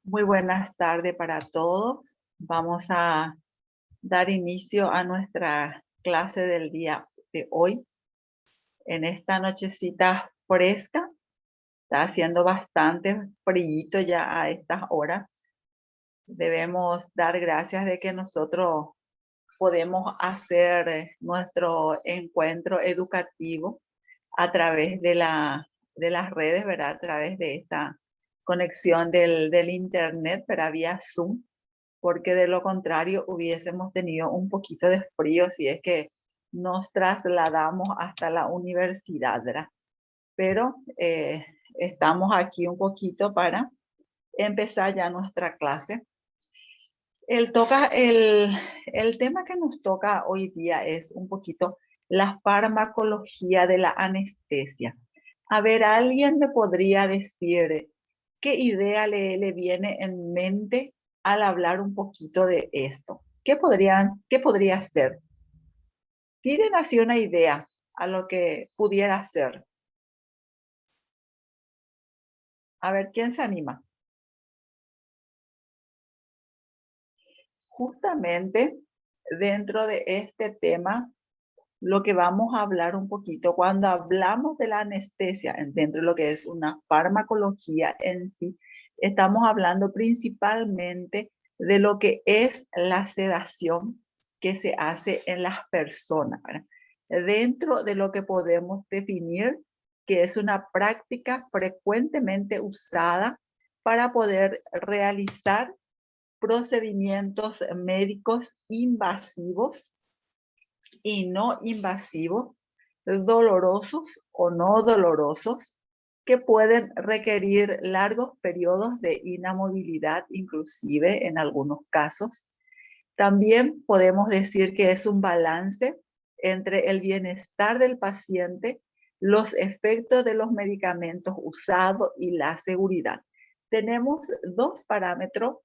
Muy buenas tardes para todos. Vamos a dar inicio a nuestra clase del día de hoy. En esta nochecita fresca, está haciendo bastante frío ya a estas horas. Debemos dar gracias de que nosotros podemos hacer nuestro encuentro educativo a través de las redes, ¿verdad? A través de esta conexión del internet, ¿verdad? Vía Zoom, porque de lo contrario hubiésemos tenido un poquito de frío si es que nos trasladamos hasta la universidad, ¿verdad? Pero estamos aquí un poquito para empezar ya nuestra clase. El tema que nos toca hoy día es un poquito la farmacología de la anestesia. A ver, ¿alguien me podría decir qué idea le viene en mente al hablar un poquito de esto? ¿Qué podría ser? Tienen así una idea a lo que pudiera ser. A ver, ¿quién se anima? Justamente dentro de este tema, lo que vamos a hablar un poquito, cuando hablamos de la anestesia dentro de lo que es una farmacología en sí, estamos hablando principalmente de lo que es la sedación que se hace en las personas, ¿verdad? Dentro de lo que podemos definir que es una práctica frecuentemente usada para poder realizar procedimientos médicos invasivos y no invasivos, dolorosos o no dolorosos, que pueden requerir largos periodos de inamovilidad, inclusive en algunos casos. También podemos decir que es un balance entre el bienestar del paciente, los efectos de los medicamentos usados y la seguridad. Tenemos dos parámetros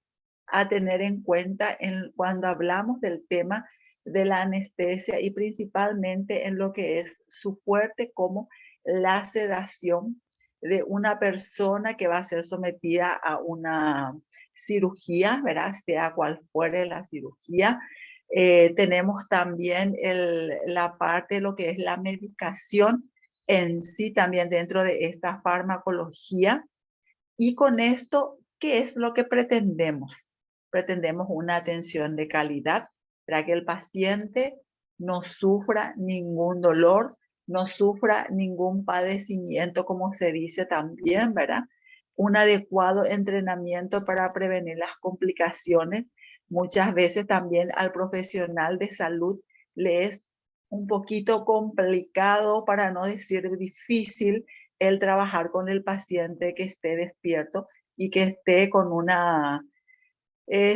a tener en cuenta cuando hablamos del tema de la anestesia y principalmente en lo que es su fuerte como la sedación de una persona que va a ser sometida a una cirugía, ¿verdad? Sea cual fuere la cirugía. Tenemos también la parte de lo que es la medicación en sí también dentro de esta farmacología. Y con esto, ¿qué es lo que pretendemos? Pretendemos una atención de calidad para que el paciente no sufra ningún dolor, no sufra ningún padecimiento, como se dice también, ¿verdad? Un adecuado entrenamiento para prevenir las complicaciones. Muchas veces también al profesional de salud le es un poquito complicado, para no decir difícil, el trabajar con el paciente que esté despierto y que esté con una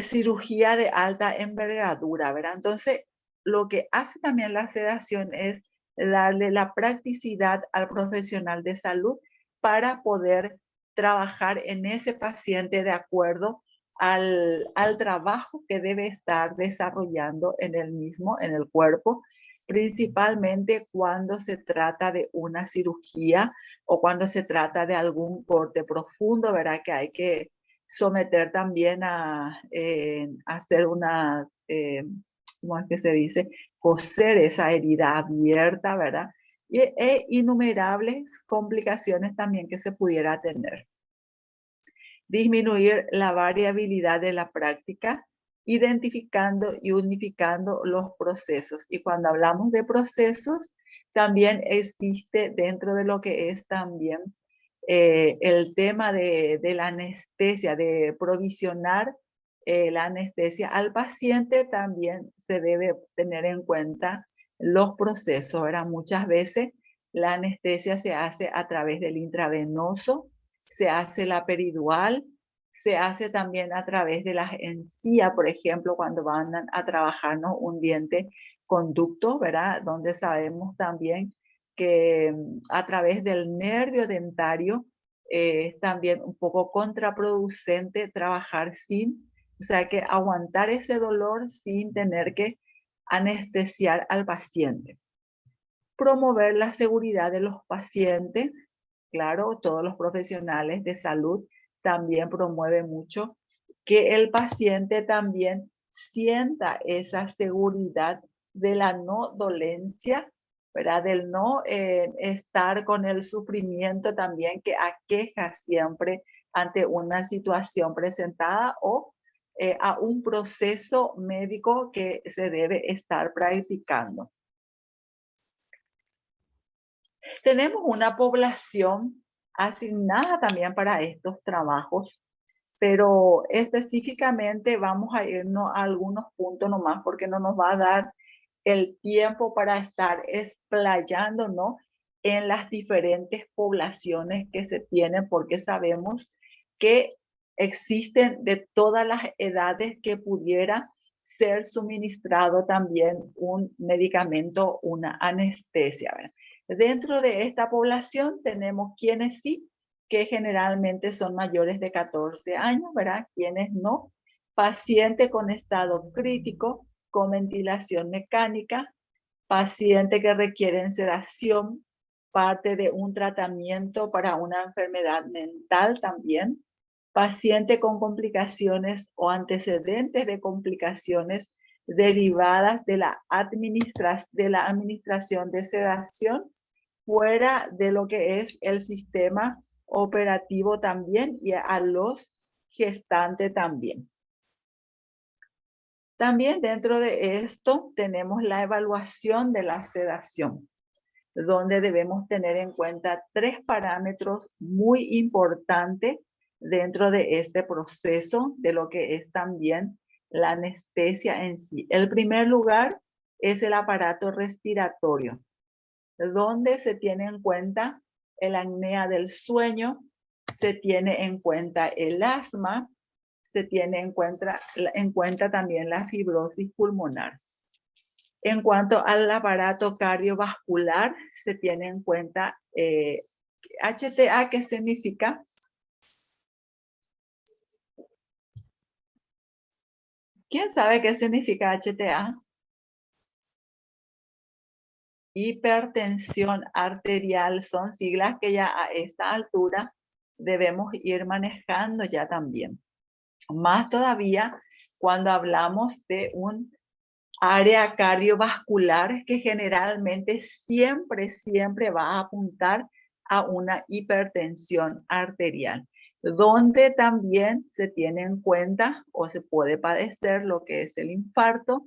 cirugía de alta envergadura, ¿verdad? Entonces, lo que hace también la sedación es darle la practicidad al profesional de salud para poder trabajar en ese paciente de acuerdo al trabajo que debe estar desarrollando en el mismo, en el cuerpo, principalmente cuando se trata de una cirugía o cuando se trata de algún corte profundo, ¿verdad? Que hay que someter también a hacer una, ¿cómo es que se dice? Coser esa herida abierta, ¿verdad? E innumerables complicaciones también que se pudiera tener. Disminuir la variabilidad de la práctica, identificando y unificando los procesos. Y cuando hablamos de procesos, también existe dentro de lo que es también el tema de la anestesia, de provisionar la anestesia al paciente, también se debe tener en cuenta los procesos. ¿Verdad? Muchas veces la anestesia se hace a través del intravenoso, se hace la peridual, se hace también a través de las encías, por ejemplo, cuando van a trabajarnos un diente conducto, ¿verdad? Donde sabemos también que a través del nervio dentario es también un poco contraproducente trabajar sin, o sea, que aguantar ese dolor sin tener que anestesiar al paciente. Promover la seguridad de los pacientes. Claro, todos los profesionales de salud también promueven mucho que el paciente también sienta esa seguridad de la no dolencia, ¿verdad? Del no estar con el sufrimiento también que aqueja siempre ante una situación presentada o a un proceso médico que se debe estar practicando. Tenemos una población asignada también para estos trabajos, pero específicamente vamos a irnos a algunos puntos nomás porque no nos va a dar el tiempo para estar explayándonos en las diferentes poblaciones que se tienen, porque sabemos que existen de todas las edades que pudiera ser suministrado también un medicamento, una anestesia, ¿verdad? Dentro de esta población tenemos quienes sí, que generalmente son mayores de 14 años, ¿verdad? Quienes no, paciente con estado crítico, con ventilación mecánica, paciente que requieren sedación, parte de un tratamiento para una enfermedad mental también, paciente con complicaciones o antecedentes de complicaciones derivadas de la administración de sedación fuera de lo que es el sistema operativo también y a los gestantes también. También dentro de esto tenemos la evaluación de la sedación, donde debemos tener en cuenta 3 parámetros muy importantes dentro de este proceso de lo que es también la anestesia en sí. El primer lugar es el aparato respiratorio, donde se tiene en cuenta el apnea del sueño, se tiene en cuenta el asma, se tiene en cuenta también la fibrosis pulmonar. En cuanto al aparato cardiovascular, se tiene en cuenta HTA, ¿qué significa? ¿Quién sabe qué significa HTA? Hipertensión arterial, son siglas que ya a esta altura debemos ir manejando ya también. Más todavía cuando hablamos de un área cardiovascular que generalmente siempre va a apuntar a una hipertensión arterial, donde también se tiene en cuenta o se puede padecer lo que es el infarto,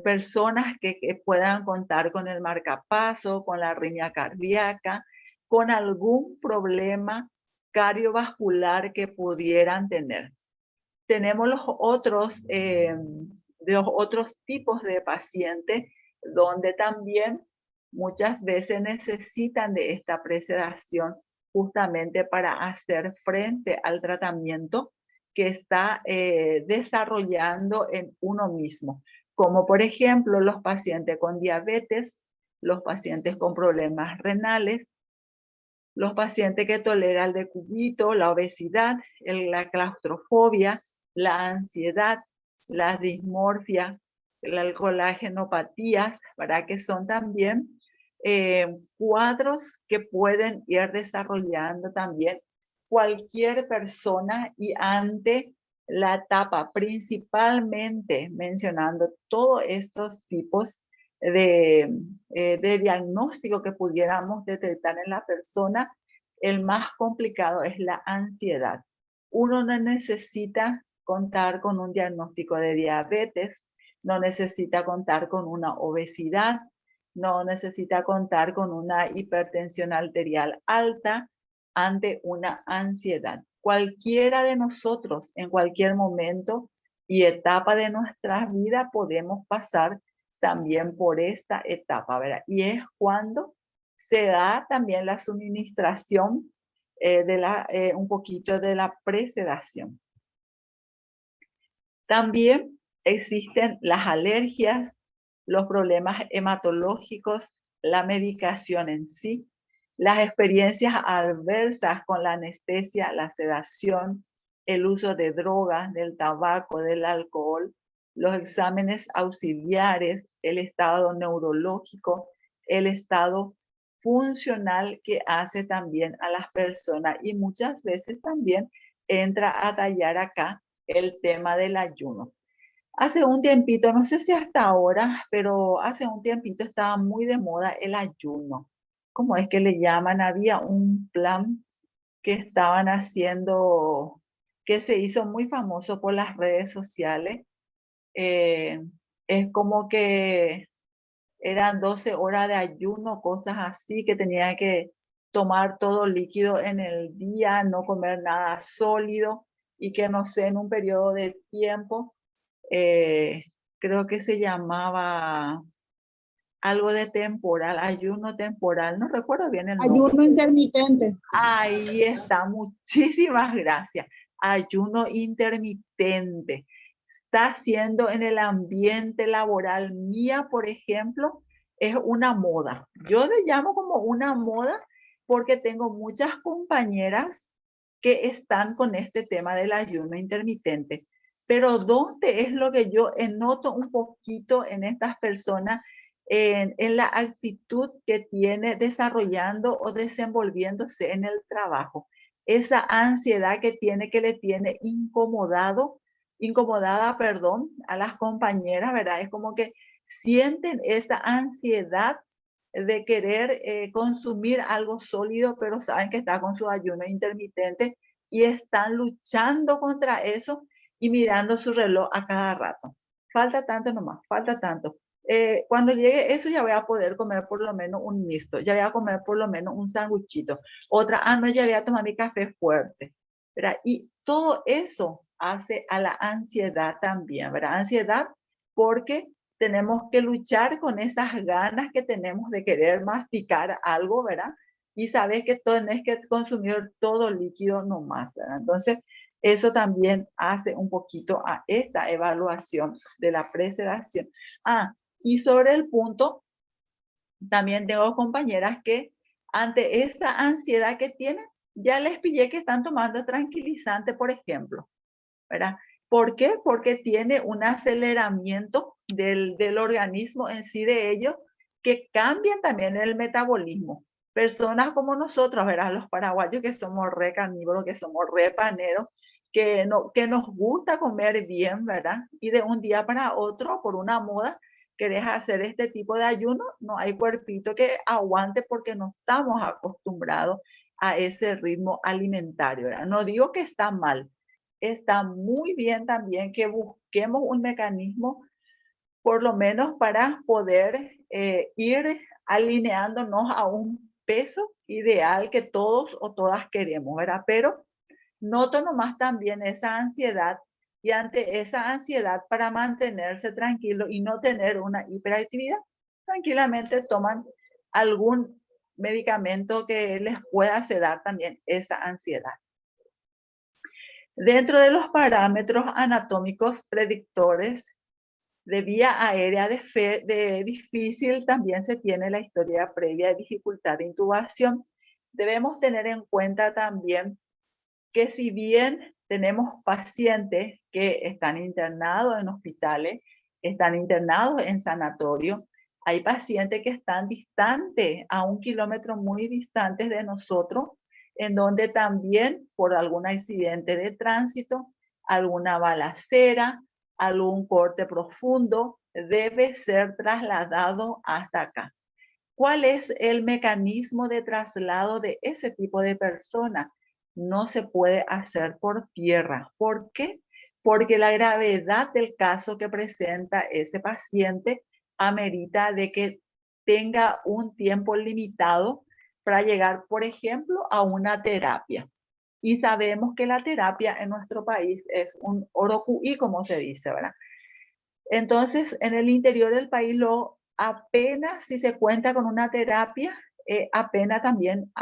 personas que puedan contar con el marcapaso, con la arritmia cardíaca, con algún problema cardiovascular que pudieran tener. Tenemos los otros tipos de pacientes donde también muchas veces necesitan de esta presedación justamente para hacer frente al tratamiento que está desarrollando en uno mismo, como por ejemplo los pacientes con diabetes, los pacientes con problemas renales, los pacientes que toleran el decúbito, la obesidad, la claustrofobia, la ansiedad, la dismorfia, las colagenopatías, para que son también cuadros que pueden ir desarrollando también cualquier persona y ante la etapa, principalmente mencionando todos estos tipos de diagnóstico que pudiéramos detectar en la persona, el más complicado es la ansiedad. Uno no necesita contar con un diagnóstico de diabetes, no necesita contar con una obesidad, no necesita contar con una hipertensión arterial alta ante una ansiedad. Cualquiera de nosotros en cualquier momento y etapa de nuestra vida podemos pasar también por esta etapa, ¿verdad? Y es cuando se da también la suministración un poquito de la presedación. También existen las alergias, los problemas hematológicos, la medicación en sí, las experiencias adversas con la anestesia, la sedación, el uso de drogas, del tabaco, del alcohol, los exámenes auxiliares, el estado neurológico, el estado funcional que hace también a las personas y muchas veces también entra a tallar acá el tema del ayuno. Hace un tiempito, no sé si hasta ahora, pero hace un tiempito estaba muy de moda el ayuno. ¿Cómo es que le llaman? Había un plan que estaban haciendo, que se hizo muy famoso por las redes sociales. Eh, es como que eran 12 horas de ayuno, cosas así, que tenía que tomar todo líquido en el día, no comer nada sólido y que no sé, en un periodo de tiempo, eh, creo que se llamaba algo de temporal, ayuno temporal, no recuerdo bien el nombre. Ayuno intermitente. Ahí está, muchísimas gracias. Ayuno intermitente. Está haciendo en el ambiente laboral mía, por ejemplo, es una moda. Yo le llamo como una moda porque tengo muchas compañeras que están con este tema del ayuno intermitente. Pero ¿dónde es lo que yo noto un poquito en estas personas? En la actitud que tiene desarrollando o desenvolviéndose en el trabajo. Esa ansiedad que tiene, que le tiene incomodada, perdón, a las compañeras, ¿verdad? Es como que sienten esa ansiedad de querer consumir algo sólido, pero saben que está con su ayuno intermitente y están luchando contra eso y mirando su reloj a cada rato. Falta tanto nomás, falta tanto. Cuando llegue eso ya voy a poder comer por lo menos un mixto, ya voy a comer por lo menos un sándwichito. Otra, no, ya voy a tomar mi café fuerte, ¿verdad? Y todo eso hace a la ansiedad también, ¿verdad? Ansiedad porque tenemos que luchar con esas ganas que tenemos de querer masticar algo, ¿verdad? Y sabes que tenés que consumir todo líquido nomás, ¿verdad? Entonces, eso también hace un poquito a esta evaluación de la presedación. Y sobre el punto, también tengo compañeras que ante esa ansiedad que tienen, ya les pillé que están tomando tranquilizante, por ejemplo, ¿verdad? ¿Por qué? Porque tiene un aceleramiento del organismo en sí de ellos que cambian también el metabolismo. Personas como nosotros, ¿verdad? Los paraguayos que somos re carnívoros, que somos re paneros, que, no, que nos gusta comer bien, ¿verdad? Y de un día para otro, por una moda, querés hacer este tipo de ayuno, no hay cuerpito que aguante porque no estamos acostumbrados a ese ritmo alimentario, ¿verdad? No digo que está mal, está muy bien también que busquemos un mecanismo, por lo menos para poder ir alineándonos a un peso ideal que todos o todas queremos, ¿verdad? Pero noto nomás también esa ansiedad y ante esa ansiedad para mantenerse tranquilo y no tener una hiperactividad, tranquilamente toman algún medicamento que les pueda sedar también esa ansiedad. Dentro de los parámetros anatómicos predictores de vía aérea de difícil, también se tiene la historia previa de dificultad de intubación. Debemos tener en cuenta también que si bien tenemos pacientes que están internados en hospitales, están internados en sanatorio, hay pacientes que están distantes, a 1 kilómetro muy distantes de nosotros, en donde también por algún accidente de tránsito, alguna balacera, algún corte profundo, debe ser trasladado hasta acá. ¿Cuál es el mecanismo de traslado de ese tipo de persona? No se puede hacer por tierra. ¿Por qué? Porque la gravedad del caso que presenta ese paciente amerita de que tenga un tiempo limitado para llegar, por ejemplo, a una terapia. Y sabemos que la terapia en nuestro país es un orocuí, como se dice, ¿verdad? Entonces, en el interior del país, apenas si se cuenta con una terapia, apenas también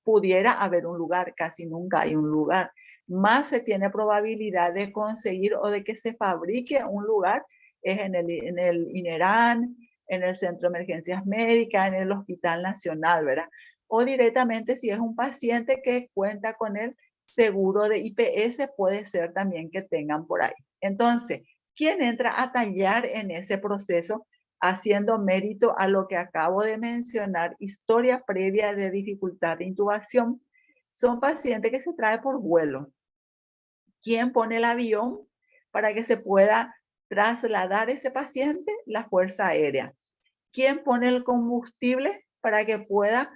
pudiera haber un lugar, casi nunca hay un lugar. Más se tiene probabilidad de conseguir o de que se fabrique un lugar, es en el INERAN, en el Centro de Emergencias Médicas, en el Hospital Nacional, ¿verdad? O directamente si es un paciente que cuenta con el seguro de IPS, puede ser también que tengan por ahí. Entonces, ¿quién entra a tallar en ese proceso haciendo mérito a lo que acabo de mencionar, historia previa de dificultad de intubación? Son pacientes que se traen por vuelo. ¿Quién pone el avión para que se pueda trasladar ese paciente? La Fuerza Aérea. ¿Quién pone el combustible para que pueda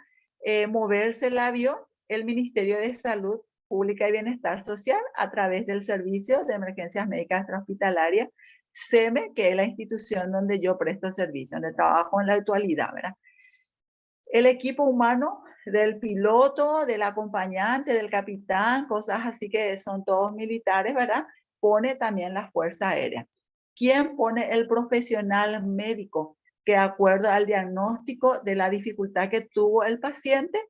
moverse el avión? El Ministerio de Salud Pública y Bienestar Social a través del Servicio de Emergencias Médicas Extrahospitalarias, SEME, que es la institución donde yo presto servicio, donde trabajo en la actualidad, ¿verdad? El equipo humano del piloto, del acompañante, del capitán, cosas así que son todos militares, ¿verdad? Pone también la Fuerza Aérea. ¿Quién pone el profesional médico? Que de acuerdo al diagnóstico de la dificultad que tuvo el paciente,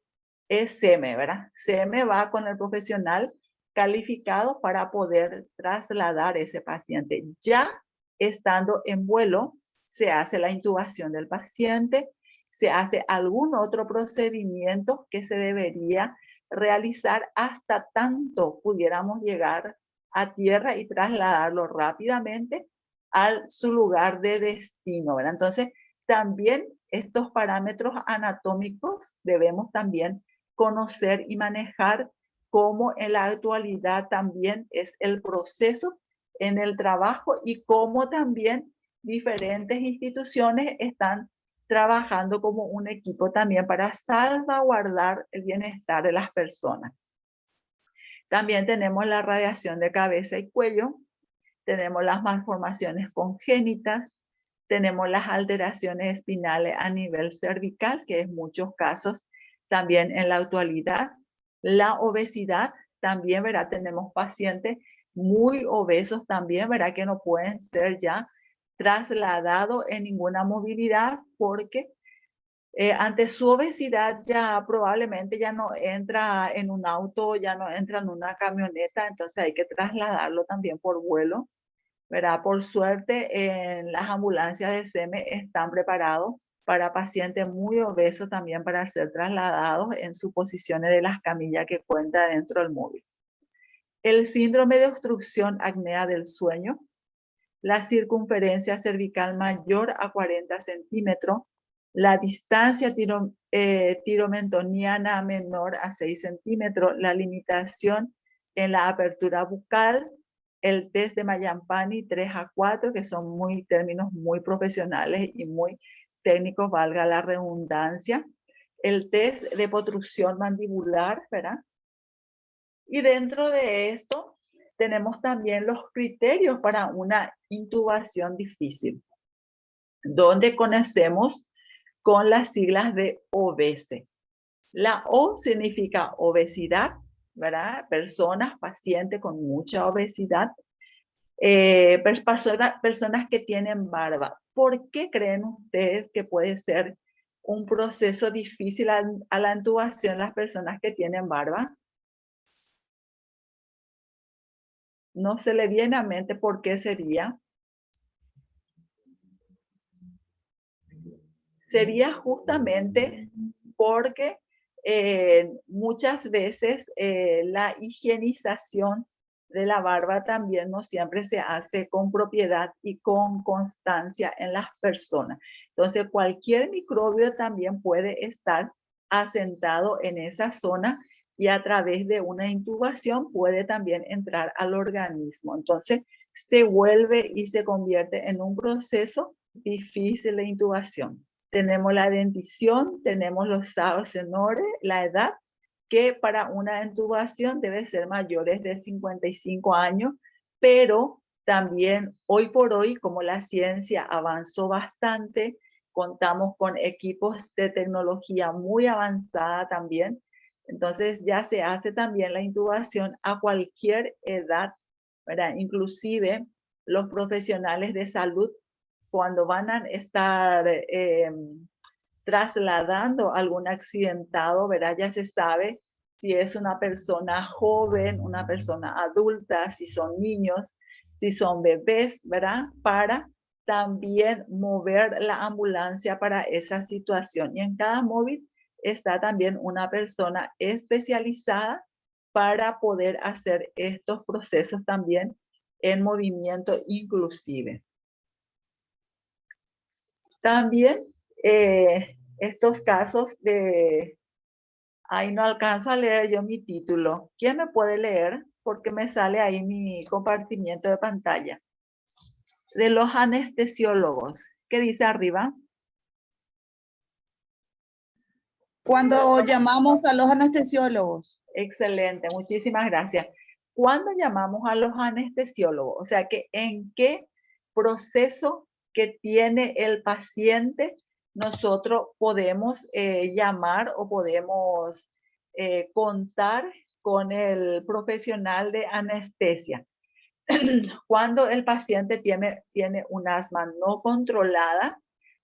es SEME, ¿verdad? SEME va con el profesional calificado para poder trasladar ese paciente. Ya estando en vuelo, se hace la intubación del paciente, se hace algún otro procedimiento que se debería realizar hasta tanto pudiéramos llegar a tierra y trasladarlo rápidamente a su lugar de destino, ¿verdad? Entonces, también estos parámetros anatómicos debemos también conocer y manejar, cómo en la actualidad también es el proceso en el trabajo y cómo también diferentes instituciones están trabajando como un equipo también para salvaguardar el bienestar de las personas. También tenemos la radiación de cabeza y cuello, tenemos las malformaciones congénitas, tenemos las alteraciones espinales a nivel cervical, que en muchos casos también en la actualidad, la obesidad, también, ¿verdad? Tenemos pacientes muy obesos también, ¿verdad? Que no pueden ser ya trasladados en ninguna movilidad porque ante su obesidad ya probablemente ya no entra en un auto, ya no entra en una camioneta, entonces hay que trasladarlo también por vuelo, ¿verdad? Por suerte, en las ambulancias de SEME están preparados para pacientes muy obesos también para ser trasladados en sus posiciones de las camillas que cuenta dentro del móvil. El síndrome de obstrucción apnea del sueño, la circunferencia cervical mayor a 40 centímetros, la distancia tiromentoniana menor a 6 centímetros, la limitación en la apertura bucal, el test de Mayampani 3 a 4, que son términos muy profesionales y muy técnicos, valga la redundancia, el test de protrusión mandibular, ¿verdad? Y dentro de esto tenemos también los criterios para una intubación difícil, donde conocemos con las siglas de OBESE. La O significa obesidad, ¿verdad? Personas, pacientes con mucha obesidad, personas que tienen barba. ¿Por qué creen ustedes que puede ser un proceso difícil a la intubación las personas que tienen barba? No se le viene a mente por qué sería. Sería justamente porque muchas veces la higienización de la barba también no siempre se hace con propiedad y con constancia en las personas. Entonces, cualquier microbio también puede estar asentado en esa zona y a través de una intubación puede también entrar al organismo. Entonces, se vuelve y se convierte en un proceso difícil de intubación. Tenemos la dentición, tenemos los estados menores, la edad, que para una intubación debe ser mayores de 55 años, pero también hoy por hoy, como la ciencia avanzó bastante, contamos con equipos de tecnología muy avanzada también, entonces ya se hace también la intubación a cualquier edad, ¿verdad? Inclusive los profesionales de salud, cuando van a estar trasladando a algún accidentado, ¿verdad? Ya se sabe si es una persona joven, una persona adulta, si son niños, si son bebés, ¿verdad? Para también mover la ambulancia para esa situación. Y en cada móvil está también una persona especializada para poder hacer estos procesos también en movimiento inclusive. También estos casos de... Ahí no alcanzo a leer yo mi título. ¿Quién me puede leer? porque me sale ahí mi compartimiento de pantalla. De los anestesiólogos. ¿Qué dice arriba? Cuando llamamos a los anestesiólogos. Excelente, muchísimas gracias. ¿Cuándo llamamos a los anestesiólogos? O sea, que en qué proceso que tiene el paciente nosotros podemos llamar o podemos contar con el profesional de anestesia. Cuando el paciente tiene un asma no controlada,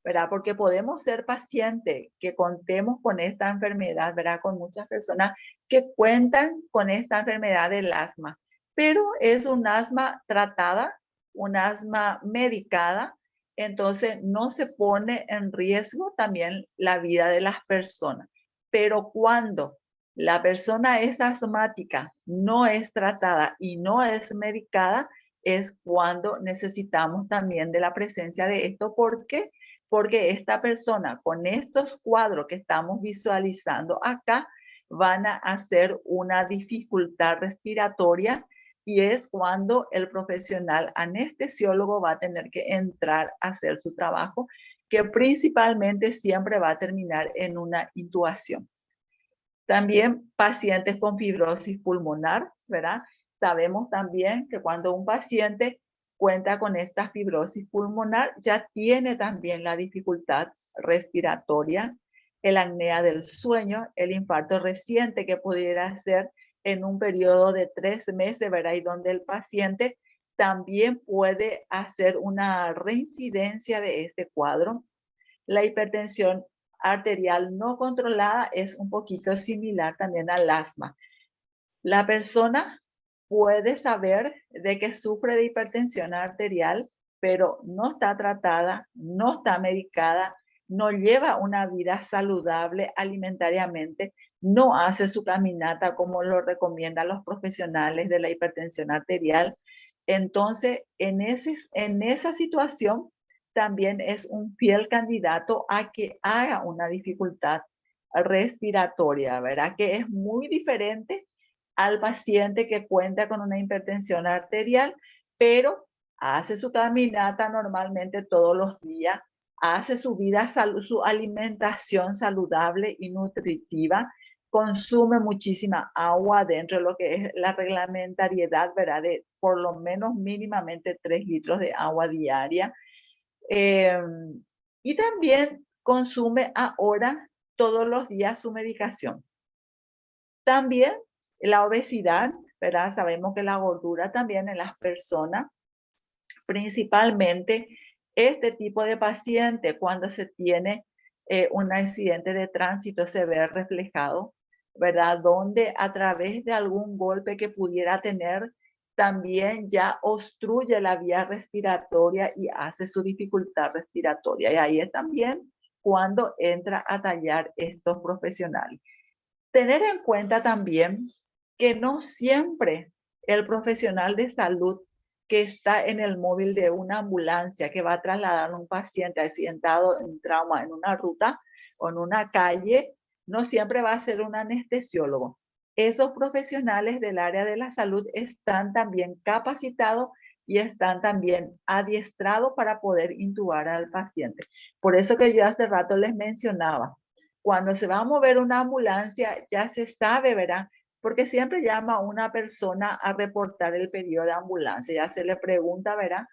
¿verdad? Porque podemos ser pacientes que contemos con esta enfermedad, ¿verdad? Con muchas personas que cuentan con esta enfermedad del asma, pero es un asma tratada, un asma medicada, entonces no se pone en riesgo también la vida de las personas. Pero cuando la persona es asmática, no es tratada y no es medicada, es cuando necesitamos también de la presencia de esto. ¿Por qué? Porque esta persona con estos cuadros que estamos visualizando acá van a hacer una dificultad respiratoria y es cuando el profesional anestesiólogo va a tener que entrar a hacer su trabajo, que principalmente siempre va a terminar en una intubación. También pacientes con fibrosis pulmonar, ¿verdad? Sabemos también que cuando un paciente cuenta con esta fibrosis pulmonar, ya tiene también la dificultad respiratoria, el apnea del sueño, el infarto reciente que pudiera ser en un periodo de 3 meses, ¿verdad? Y donde el paciente también puede hacer una reincidencia de este cuadro. La hipertensión arterial no controlada es un poquito similar también al asma. La persona puede saber de que sufre de hipertensión arterial, pero no está tratada, no está medicada, no lleva una vida saludable alimentariamente, no hace su caminata como lo recomiendan los profesionales de la hipertensión arterial. Entonces, en esa situación, también es un fiel candidato a que haga una dificultad respiratoria, ¿verdad? Que es muy diferente al paciente que cuenta con una hipertensión arterial, pero hace su caminata normalmente todos los días, hace su vida, su alimentación saludable y nutritiva, consume muchísima agua dentro de lo que es la reglamentariedad, ¿verdad? De por lo menos mínimamente 3 litros de agua diaria. Eh, y también consume ahora todos los días su medicación. También la obesidad, ¿verdad? Sabemos que la gordura también en las personas, principalmente este tipo de paciente, cuando se tiene un accidente de tránsito, se ve reflejado, ¿verdad? Donde a través de algún golpe que pudiera tener, también ya obstruye la vía respiratoria y hace su dificultad respiratoria. Y ahí es también cuando entra a tallar estos profesionales. Tener en cuenta también que no siempre el profesional de salud que está en el móvil de una ambulancia que va a trasladar a un paciente accidentado en trauma en una ruta o en una calle, no siempre va a ser un anestesiólogo. Esos profesionales del área de la salud están también capacitados y están también adiestrados para poder intubar al paciente. Por eso que yo hace rato les mencionaba, cuando se va a mover una ambulancia, ya se sabe, ¿verdad? Porque siempre llama a una persona a reportar el pedido de ambulancia. Ya se le pregunta, ¿verdad?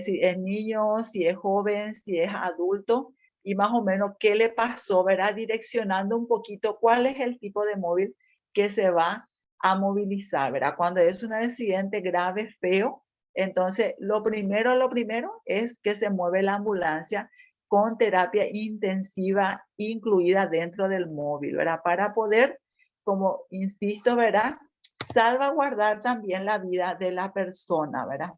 Si es niño, si es joven, si es adulto y más o menos qué le pasó, ¿verdad? Direccionando un poquito cuál es el tipo de móvil que se va a movilizar, ¿verdad? Cuando es un accidente grave, feo, entonces lo primero es que se mueve la ambulancia con terapia intensiva incluida dentro del móvil, ¿verdad? Para poder, como insisto, ¿verdad? Salvaguardar también la vida de la persona, ¿verdad?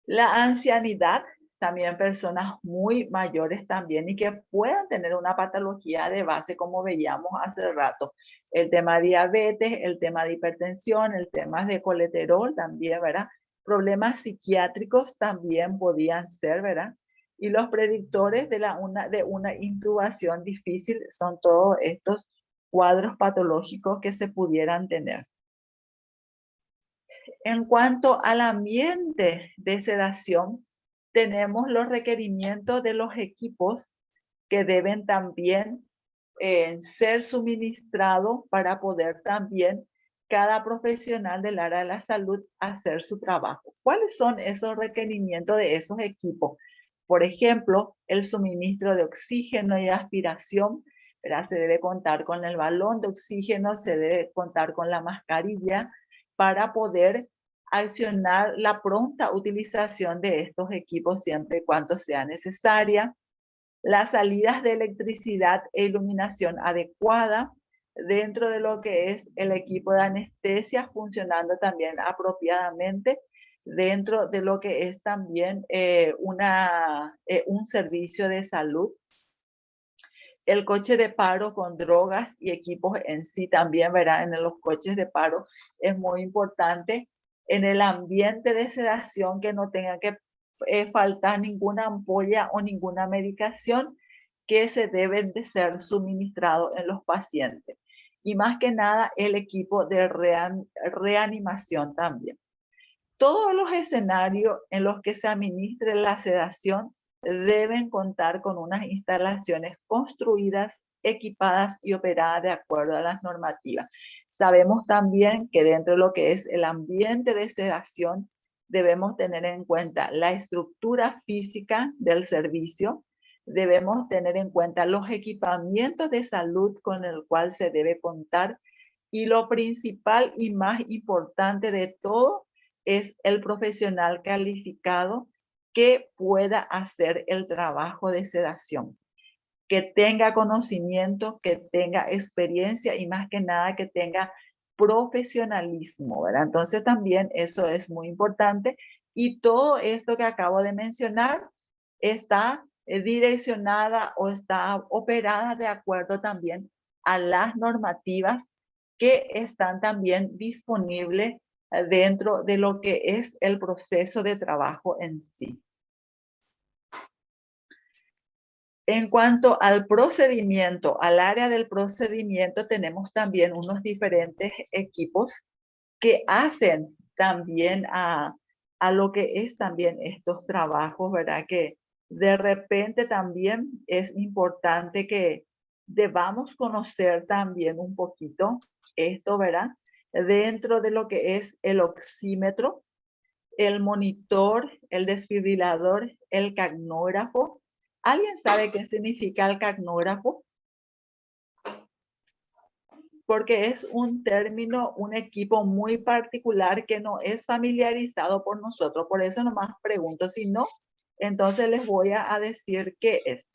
La ancianidad, también personas muy mayores también y que puedan tener una patología de base como veíamos hace rato. El tema de diabetes, el tema de hipertensión, el tema de colesterol también, ¿verdad? Problemas psiquiátricos también podían ser, ¿verdad? Y los predictores de una intubación difícil son todos estos cuadros patológicos que se pudieran tener. En cuanto al ambiente de sedación, tenemos los requerimientos de los equipos que deben también ser suministrados para poder también cada profesional del área de la salud hacer su trabajo. ¿Cuáles son esos requerimientos de esos equipos? Por ejemplo, el suministro de oxígeno y aspiración, ¿verdad? Se debe contar con el balón de oxígeno, se debe contar con la mascarilla para poder accionar la pronta utilización de estos equipos siempre y cuando sea necesaria. Las salidas de electricidad e iluminación adecuada dentro de lo que es el equipo de anestesia, funcionando también apropiadamente dentro de lo que es también un servicio de salud. El coche de paro con drogas y equipos en sí también, ¿verdad? En los coches de paro es muy importante en el ambiente de sedación que no tenga que faltar ninguna ampolla o ninguna medicación que se deben de ser suministrados en los pacientes. Y más que nada el equipo de reanimación también. Todos los escenarios en los que se administre la sedación deben contar con unas instalaciones construidas, equipadas y operadas de acuerdo a las normativas. Sabemos también que dentro de lo que es el ambiente de sedación debemos tener en cuenta la estructura física del servicio, debemos tener en cuenta los equipamientos de salud con el cual se debe contar y lo principal y más importante de todo es el profesional calificado que pueda hacer el trabajo de sedación, que tenga conocimiento, que tenga experiencia y más que nada que tenga profesionalismo, ¿verdad? Entonces también eso es muy importante y todo esto que acabo de mencionar está direccionada o está operada de acuerdo también a las normativas que están también disponibles dentro de lo que es el proceso de trabajo en sí. En cuanto al procedimiento, al área del procedimiento, tenemos también unos diferentes equipos que hacen también a lo que es también estos trabajos, ¿verdad? Que de repente también es importante que debamos conocer también un poquito esto, ¿verdad? Dentro de lo que es el oxímetro, el monitor, el desfibrilador, el capnógrafo. ¿Alguien sabe qué significa el capnógrafo? Porque es un término, un equipo muy particular que no es familiarizado por nosotros. Por eso nomás pregunto, si no, entonces les voy a decir qué es.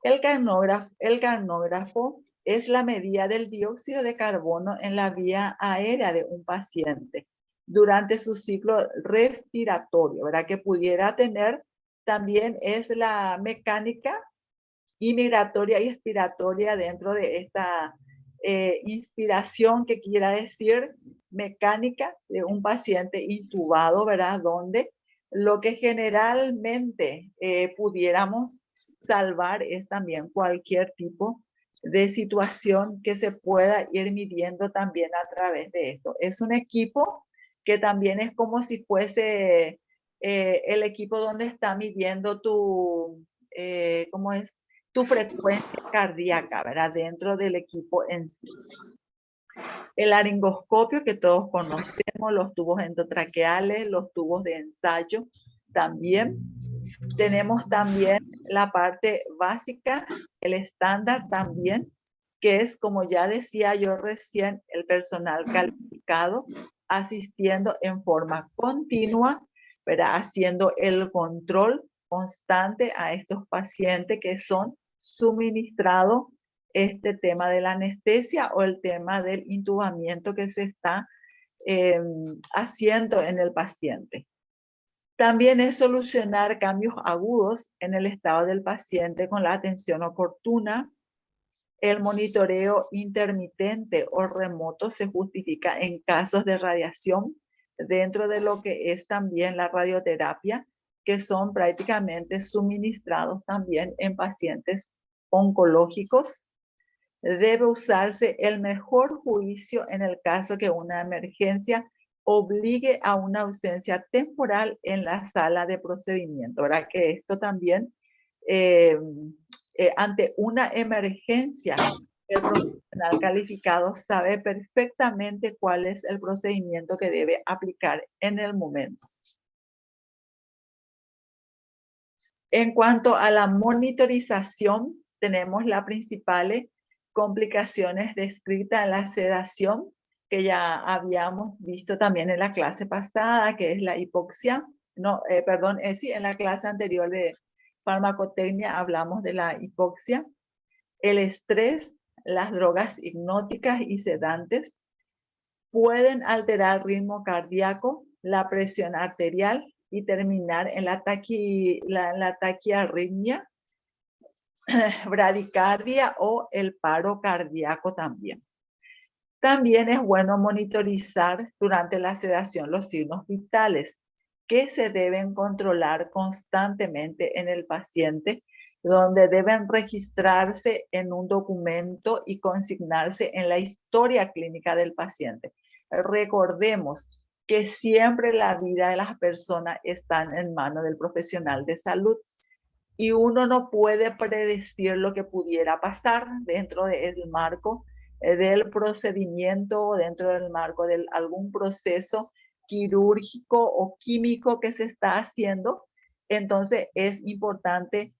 El capnógrafo es la medida del dióxido de carbono en la vía aérea de un paciente durante su ciclo respiratorio, ¿verdad? Que pudiera tener también es la mecánica inspiratoria y expiratoria dentro de esta inspiración que quiera decir mecánica de un paciente intubado, ¿verdad? Donde lo que generalmente pudiéramos salvar es también cualquier tipo de situación que se pueda ir midiendo también a través de esto. Es un equipo que también es como si fuese el equipo donde está midiendo tu, ¿cómo es? Tu frecuencia cardíaca, ¿verdad? Dentro del equipo en sí. El laringoscopio que todos conocemos, los tubos endotraqueales, los tubos de ensayo también. Tenemos también la parte básica, el estándar también, que es, como ya decía yo recién, el personal calificado asistiendo en forma continua, ¿verdad? Haciendo el control constante a estos pacientes que son suministrados este tema de la anestesia o el tema del intubamiento que se está haciendo en el paciente. También es solucionar cambios agudos en el estado del paciente con la atención oportuna. El monitoreo intermitente o remoto se justifica en casos de radiación dentro de lo que es también la radioterapia, que son prácticamente suministrados también en pacientes oncológicos. debe usarse el mejor juicio en el caso que una emergencia obligue a una ausencia temporal en la sala de procedimiento. ¿Verdad? Que esto también, eh, ante una emergencia, el profesional calificado sabe perfectamente cuál es el procedimiento que debe aplicar en el momento. En cuanto a la monitorización, tenemos las principales complicaciones descritas en la sedación, que ya habíamos visto también en la clase pasada, que es la hipoxia. No, perdón, sí, en la clase anterior de farmacotecnia hablamos de la hipoxia, el estrés, las drogas hipnóticas y sedantes pueden alterar el ritmo cardíaco, la presión arterial y terminar en la taquiarritmia, bradicardia o el paro cardíaco también. También es bueno monitorizar durante la sedación los signos vitales que se deben controlar constantemente en el paciente, donde deben registrarse en un documento y consignarse en la historia clínica del paciente. Recordemos que siempre la vida de las personas está en manos del profesional de salud y uno no puede predecir lo que pudiera pasar dentro del marco del procedimiento, dentro del marco de algún proceso quirúrgico o químico que se está haciendo. Entonces es importante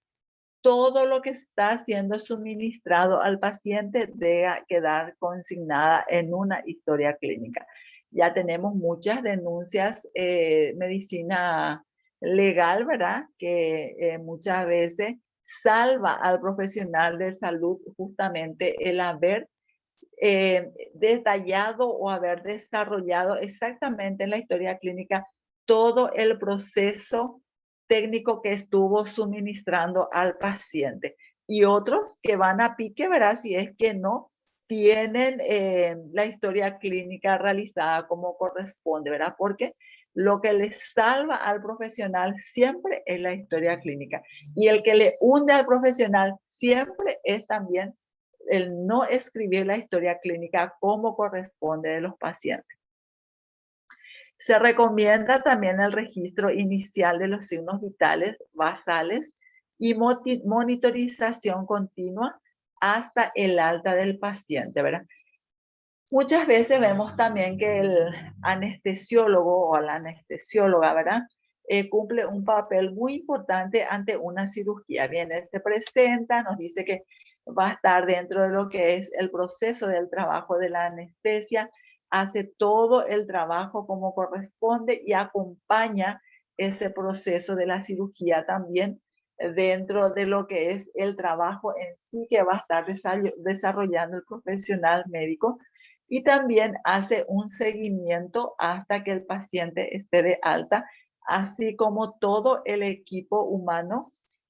todo lo que está siendo suministrado al paciente debe quedar consignada en una historia clínica. Ya tenemos muchas denuncias, medicina legal, ¿verdad? Que muchas veces salva al profesional de salud justamente el haber detallado o haber desarrollado exactamente en la historia clínica todo el proceso técnico que estuvo suministrando al paciente. Y otros que van a pique, ¿verdad? Si es que no tienen la historia clínica realizada como corresponde, ¿verdad? Porque lo que le salva al profesional siempre es la historia clínica. Y el que le hunde al profesional siempre es también el no escribir la historia clínica como corresponde de los pacientes. Se recomienda también el registro inicial de los signos vitales basales y monitorización continua hasta el alta del paciente, ¿verdad? Muchas veces vemos también que el anestesiólogo o la anestesióloga, ¿verdad? Cumple un papel muy importante ante una cirugía. Viene, se presenta, nos dice que va a estar dentro de lo que es el proceso del trabajo de la anestesia, hace todo el trabajo como corresponde y acompaña ese proceso de la cirugía también dentro de lo que es el trabajo en sí que va a estar desarrollando el profesional médico y también hace un seguimiento hasta que el paciente esté de alta, así como todo el equipo humano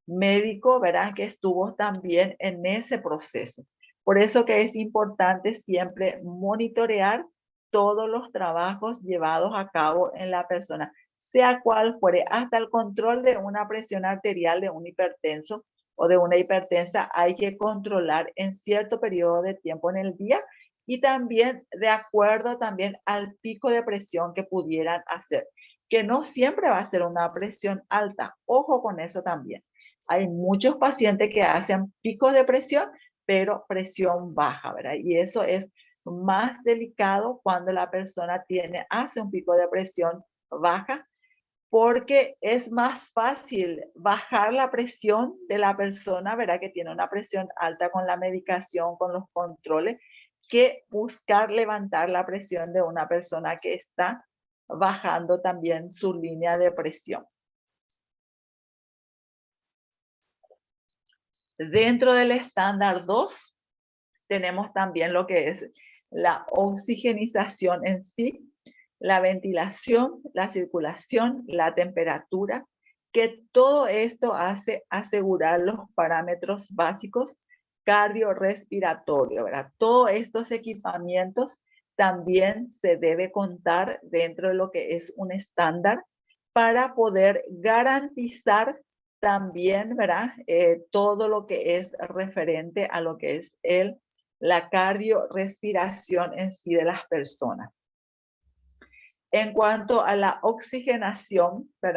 médico, ¿verdad? Que estuvo también en ese proceso. Por eso que es importante siempre monitorear todos los trabajos llevados a cabo en la persona, sea cual fuere, hasta el control de una presión arterial de un hipertenso o de una hipertensa, hay que controlar en cierto periodo de tiempo en el día y también de acuerdo también al pico de presión que pudieran hacer, que no siempre va a ser una presión alta. Ojo con eso también. Hay muchos pacientes que hacen picos de presión, pero presión baja, ¿verdad? Y eso es más delicado cuando la persona hace un pico de presión baja, porque es más fácil bajar la presión de la persona, ¿verdad? Que tiene una presión alta con la medicación, con los controles, que buscar levantar la presión de una persona que está bajando también su línea de presión. Dentro del estándar 2 tenemos también lo que es la oxigenización en sí, la ventilación, la circulación, la temperatura, que todo esto hace asegurar los parámetros básicos cardiorrespiratorios, ¿verdad? Todos estos equipamientos también se debe contar dentro de lo que es un estándar para poder garantizar también, ¿verdad? Todo lo que es referente a lo que es el la cardiorrespiración en sí de las personas. En cuanto a la oxigenación, ¿verdad?